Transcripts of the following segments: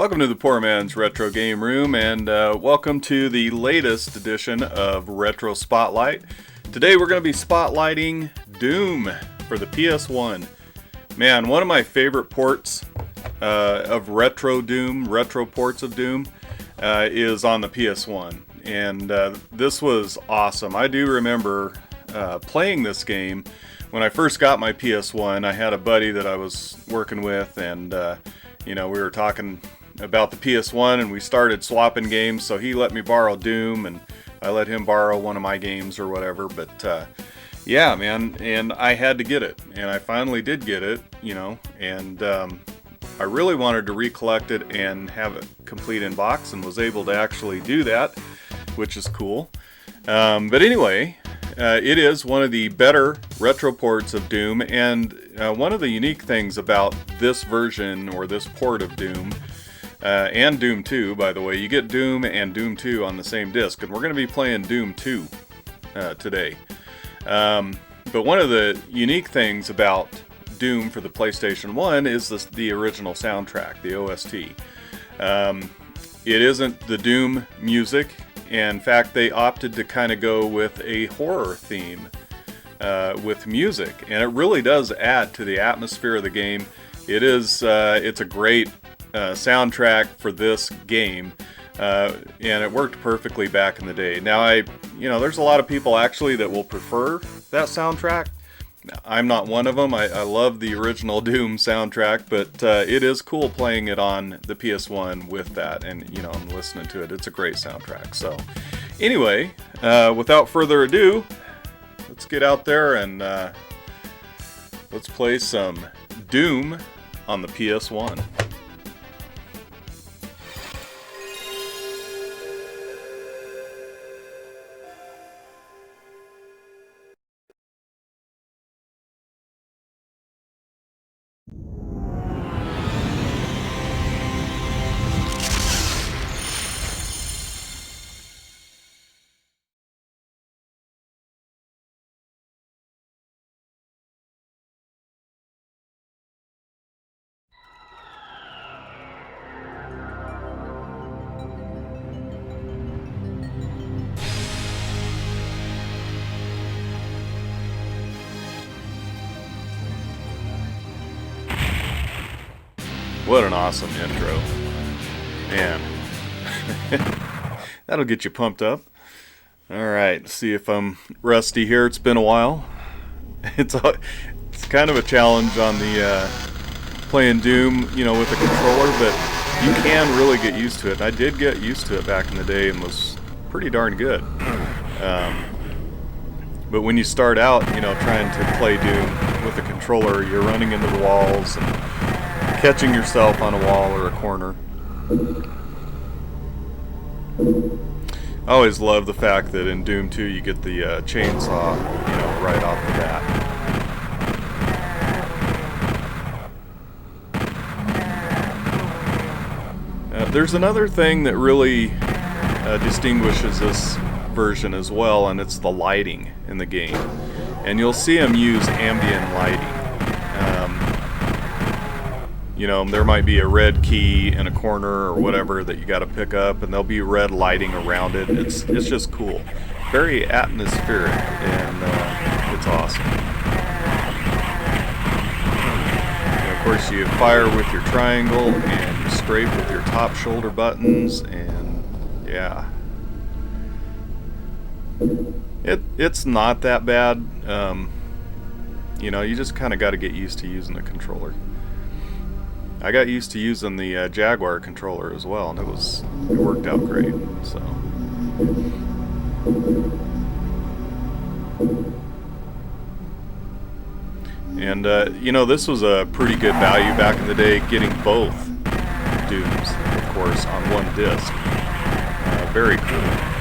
Welcome to the Poor Man's Retro Game Room, and welcome to the latest edition of Retro Spotlight. Today we're going to be spotlighting Doom for the PS1. Man, one of my favorite ports of retro ports of Doom, is on the PS1. And this was awesome. I do remember playing this game when I first got my PS1. I had a buddy that I was working with, and we were talking about the PS1, and we started swapping games. So he let me borrow Doom, and I let him borrow one of my games or whatever. But yeah, man, and I had to get it, and I finally did get it, and I really wanted to recollect it and have it complete in box, and was able to actually do that, which is cool. But anyway, it is one of the better retro ports of Doom, and one of the unique things about this version, or this port of Doom, and Doom 2, by the way, you get Doom and Doom 2 on the same disc, and we're going to be playing Doom 2 today. But one of the unique things about Doom for the PlayStation 1 is the original soundtrack, the OST. It isn't the Doom music. In fact, they opted to kind of go with a horror theme with music, and it really does add to the atmosphere of the game. It's a great soundtrack for this game, and it worked perfectly back in the day. Now, there's a lot of people actually that will prefer that soundtrack. I'm not one of them. I love the original Doom soundtrack, but it is cool playing it on the PS1 with that, and I'm listening to it. It's a great soundtrack. So anyway, without further ado, let's get out there and let's play some Doom on the PS1. What an awesome intro. Man. That'll get you pumped up. Alright, see if I'm rusty here. It's been a while. It's kind of a challenge on the playing Doom, with a controller, but you can really get used to it. I did get used to it back in the day and was pretty darn good. But when you start out, trying to play Doom with a controller, you're running into the walls and catching yourself on a wall or a corner. I always love the fact that in Doom 2 you get the chainsaw, right off the bat. There's another thing that really distinguishes this version as well, and it's the lighting in the game. And you'll see them use ambient lighting. There might be a red key in a corner or whatever that you got to pick up, and there'll be red lighting around it. It's just cool. Very atmospheric, and it's awesome. And of course, you fire with your triangle, and you strafe with your top shoulder buttons, and yeah. It's not that bad. You just kind of got to get used to using the controller. I got used to using the Jaguar controller as well, and it worked out great. So, and this was a pretty good value back in the day, getting both Dooms, of course, on one disc. Very cool.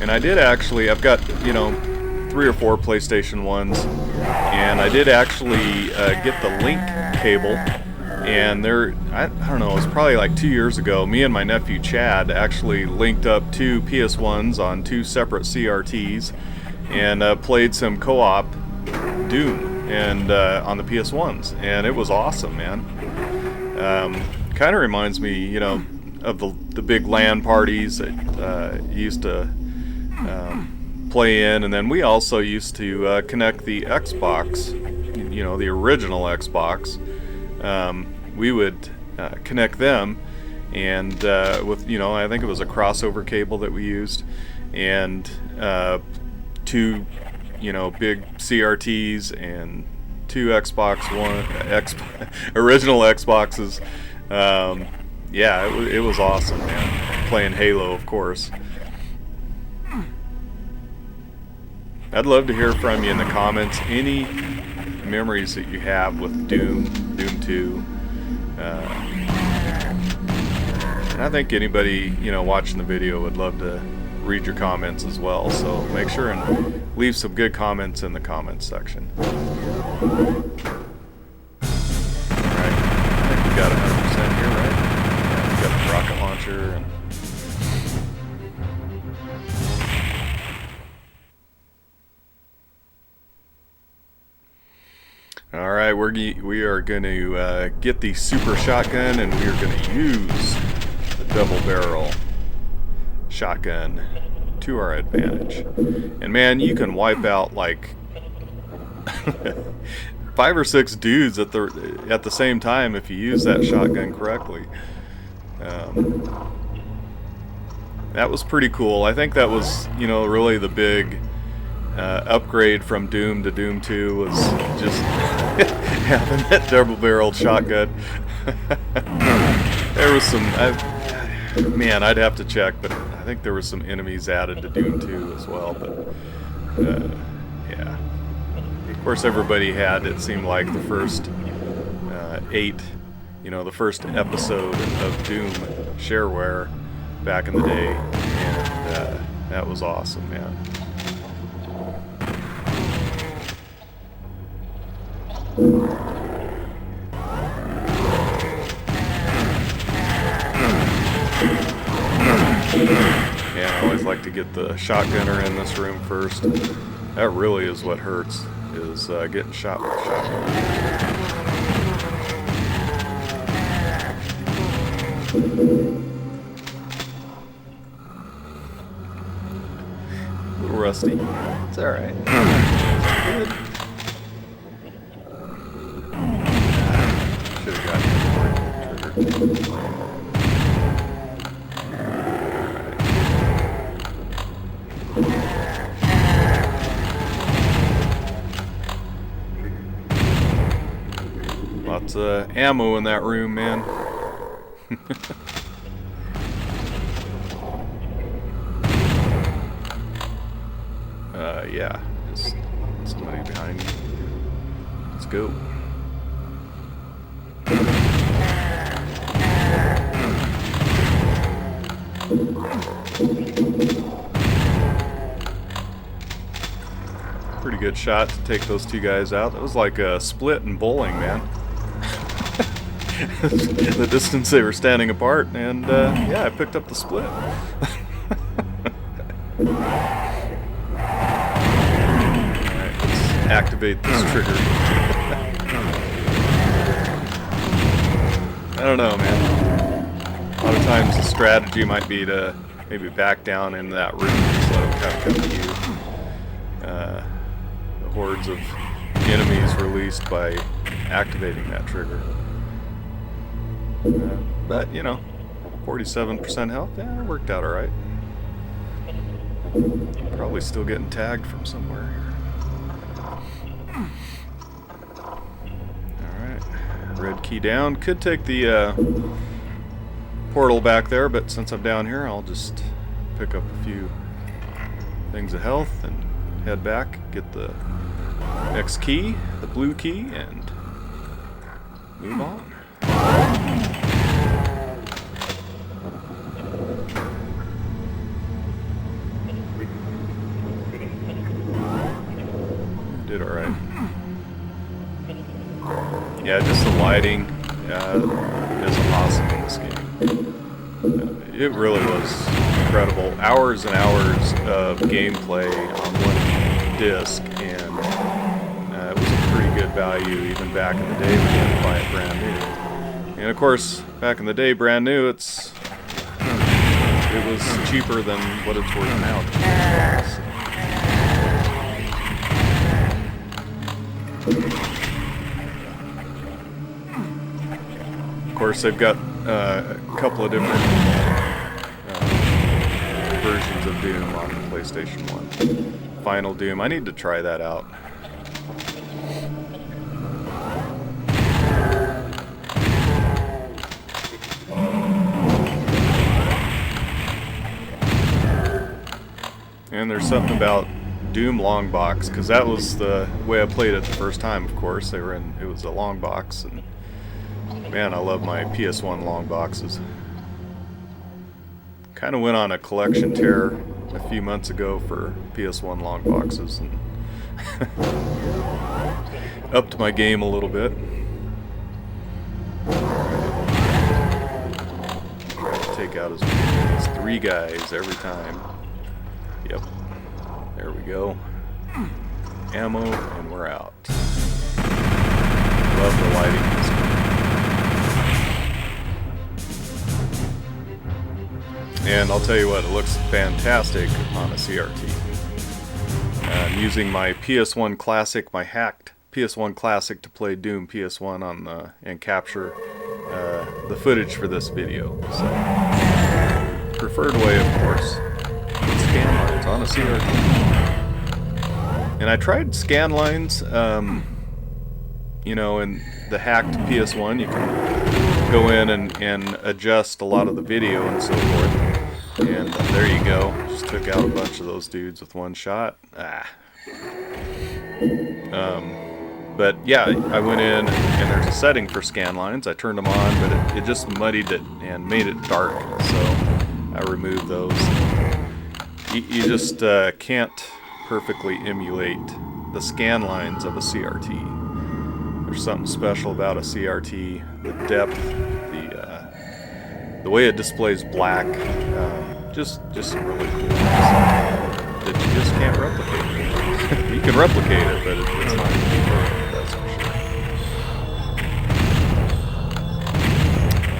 And I did actually, I've got, 3 or 4 PlayStation 1s, and I did actually get the link cable And I don't know, it was probably like 2 years ago, me and my nephew Chad actually linked up two PS1s on two separate CRTs and played some co-op Doom and on the PS1s, and it was awesome, man. Kind of reminds me, you know, of the big LAN parties that you used to play in, and then we also used to connect the Xbox, you know, the original Xbox. We would connect them, and with, you know, I think it was a crossover cable that we used, and two, you know, big CRTs and two original Xboxes. Yeah, it was awesome, man. Playing Halo, of course. I'd love to hear from you in the comments. Any memories that you have with Doom 2. And I think anybody, you know, watching the video would love to read your comments as well. So make sure and leave some good comments in the comments section. Alright, I think we got 100% here, right? Yeah, we got the rocket launcher. And alright, we are going to get the super shotgun, and we are going to use the double barrel shotgun to our advantage. And man, you can wipe out like 5 or 6 dudes at the same time if you use that shotgun correctly. That was pretty cool. I think that was, you know, really the big upgrade from Doom to Doom 2 was just having that double-barreled shotgun. There was some, man, I'd have to check, but I think there were some enemies added to Doom 2 as well. But yeah, of course, everybody had, it seemed like, the first 8, you know, the first episode of Doom shareware back in the day, and that was awesome, man. Yeah, I always like to get the shotgunner in this room first. That really is what hurts, is getting shot with a shotgun. A little rusty. It's alright. Good. Should have gotten the trigger. Lots of ammo in that room, man. Yeah, just somebody behind me. Let's go. Pretty good shot to take those two guys out. That was like a split in bowling, man. The distance they were standing apart, and yeah, I picked up the split. Alright, let's activate this trigger. I don't know, man. A lot of times the strategy might be to maybe back down into that room and just let them kind of come to you. The hordes of enemies released by activating that trigger. But, you know, 47% health, yeah, it worked out alright. Probably still getting tagged from somewhere here. Alright, red key down. Could take the portal back there, but since I'm down here, I'll just pick up a few things of health and head back, get the next key, the blue key, and move on. Did alright. Yeah, just the lighting is awesome in this game. It really was incredible. Hours and hours of gameplay on one disc, and it was a pretty good value even back in the day when you had to buy it brand new. And of course, back in the day, brand new, it was cheaper than what it's worth now. Of course, they've got a couple of different versions of Doom on the PlayStation 1. Final Doom. I need to try that out. And there's something about Doom long box, because that was the way I played it the first time. Of course, it was a long box, and man, I love my PS1 long boxes. Kind of went on a collection tear a few months ago for PS1 long boxes, and upped my game a little bit. Try to take out as many as 3 guys every time. Yep. There we go. Ammo, and we're out. Love the lighting in this one. And I'll tell you what, it looks fantastic on a CRT. I'm using my PS1 Classic, my hacked PS1 Classic, to play Doom PS1 on and capture the footage for this video. So, preferred way, of course. Scan lines on a CRT. And I tried scan lines, you know, in the hacked PS1 you can go in and adjust a lot of the video and so forth. And there you go. Just took out a bunch of those dudes with one shot. But yeah, I went in and there's a setting for scan lines. I turned them on, but it just muddied it and made it dark. So I removed those. You just can't perfectly emulate the scan lines of a CRT. There's something special about a CRT, the depth, the way it displays black, just some really cool things that you just can't replicate. You can replicate it, but it's not going to be perfect, that's for sure.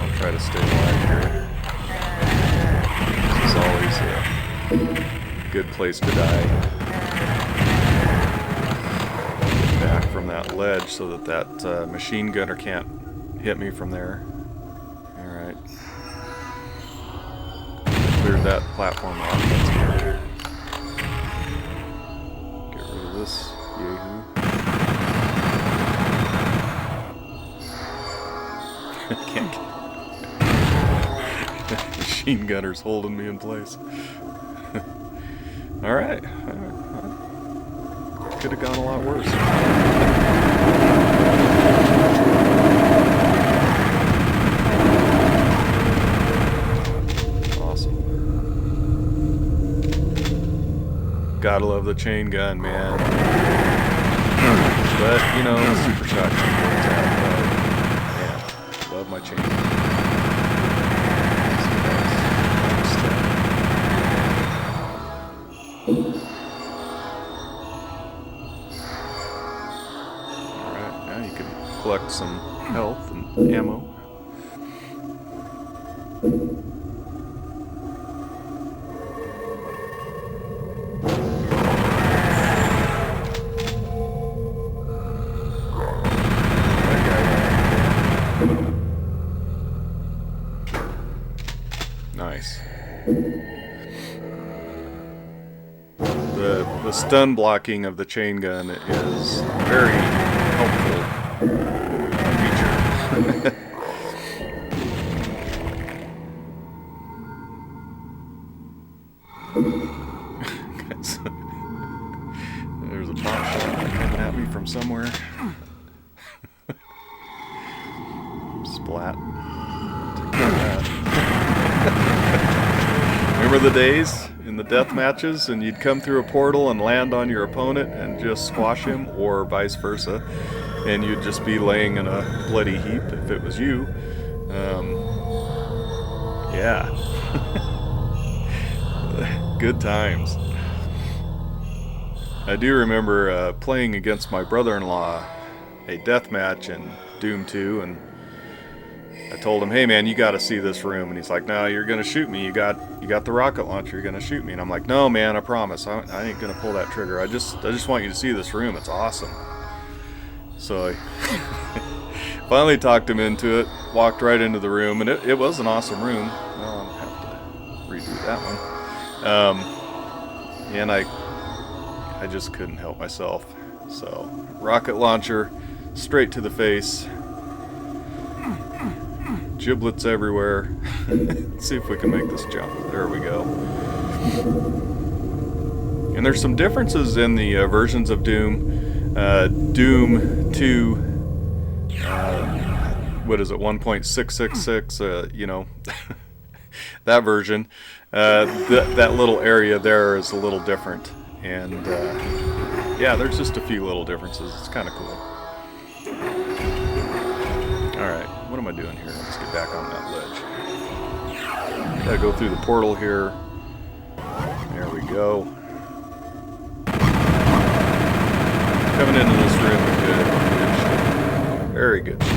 I'll try to stay alive here. This is always a good place to die. Back from that ledge so that machine gunner can't hit me from there. Alright. Cleared that platform off. That's good. Get rid of this yahoo. Can't get... Machine gunner's holding me in place. Alright. Could have gone a lot worse. Awesome. Gotta love the chain gun, man. But, you know, super shotgun. Yeah, love my chain gun. Alright, now you can collect some health and ammo. Nice. The stun blocking of the chain gun is very helpful feature. There's a pop shot coming at me from somewhere. Splat. Remember the days? in the death matches, and you'd come through a portal and land on your opponent and just squash him, or vice versa, and you'd just be laying in a bloody heap if it was you. Yeah. Good times. I do remember playing against my brother-in-law a death match in Doom 2, and I told him, hey man, you gotta see this room, and he's like, no, you're gonna shoot me, you got the rocket launcher, you're gonna shoot me. And I'm like, no man, I promise, I ain't gonna pull that trigger, I just want you to see this room, it's awesome. So I finally talked him into it, walked right into the room, and it was an awesome room. Well, I'll have to redo that one. And I just couldn't help myself. So, rocket launcher, straight to the face. Giblets everywhere. Let's see if we can make this jump. There we go. And there's some differences in the versions of Doom. Doom 2, what is it, 1.666, you know, that version. That little area there is a little different. And yeah, there's just a few little differences. It's kind of cool. Alright, what am I doing here? Let's get back on that ledge. Gotta go through the portal here. There we go. Coming into this room with good shape. Very good shape.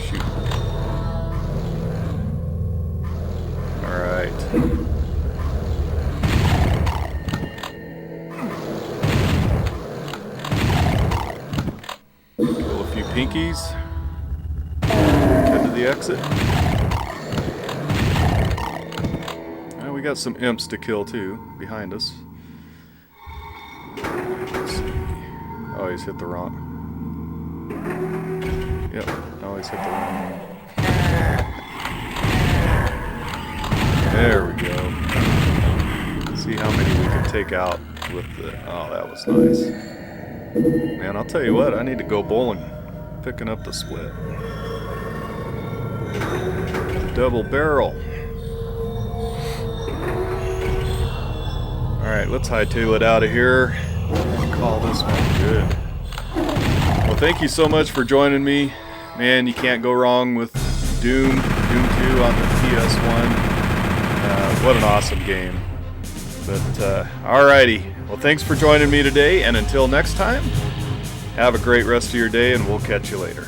Shoot. Alright. Pinkies. Head to the exit. Well, we got some imps to kill too behind us. Let's see. Oh, he's hit the wrong. Yep. Oh, he's hit the wrong. There we go. See how many we can take out with the. Oh, that was nice. Man, I'll tell you what. I need to go bowling. Picking up the split. The double barrel. Alright, let's hightail it out of here and call this one good. Well, thank you so much for joining me. Man, you can't go wrong with Doom 2 on the PS1. What an awesome game. But, alrighty. Well, thanks for joining me today, and until next time, have a great rest of your day, and we'll catch you later.